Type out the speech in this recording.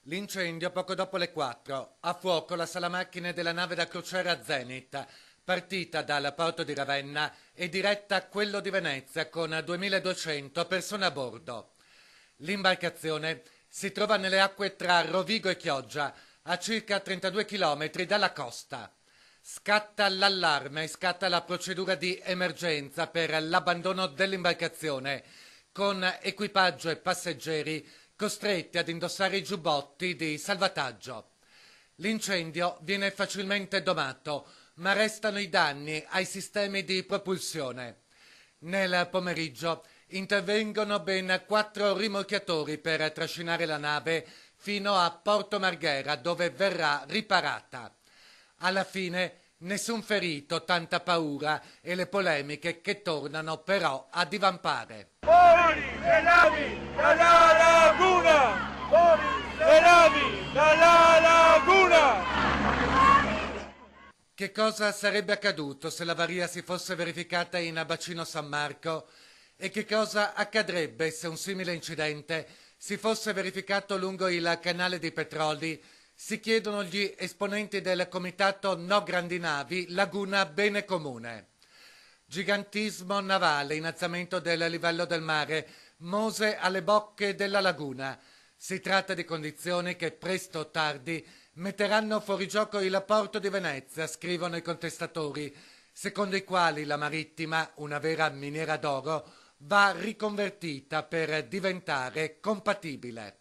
L'incendio poco dopo le 4. A fuoco la sala macchine della nave da crociera Zenit, partita dal porto di Ravenna e diretta a quello di Venezia con 2200 persone a bordo. L'imbarcazione si trova nelle acque tra Rovigo e Chioggia, a circa 32 km dalla costa. Scatta l'allarme e scatta la procedura di emergenza per l'abbandono dell'imbarcazione, con equipaggio e passeggeri costretti ad indossare i giubbotti di salvataggio. L'incendio viene facilmente domato, ma restano i danni ai sistemi di propulsione. Nel pomeriggio intervengono ben 4 rimorchiatori per trascinare la nave fino a Porto Marghera, dove verrà riparata. Alla fine nessun ferito, tanta paura e le polemiche che tornano però a divampare. Fuori le navi dalla laguna! Fuori le navi dalla laguna! Che cosa sarebbe accaduto se l'avaria si fosse verificata in Bacino San Marco? E che cosa accadrebbe se un simile incidente si fosse verificato lungo il canale dei Petroli? Si chiedono gli esponenti del comitato No Grandi Navi Laguna Bene Comune. Gigantismo navale, innalzamento del livello del mare, mose alle bocche della laguna. Si tratta di condizioni che presto o tardi metteranno fuori gioco il porto di Venezia, scrivono i contestatori, secondo i quali la marittima, una vera miniera d'oro, va riconvertita per diventare compatibile.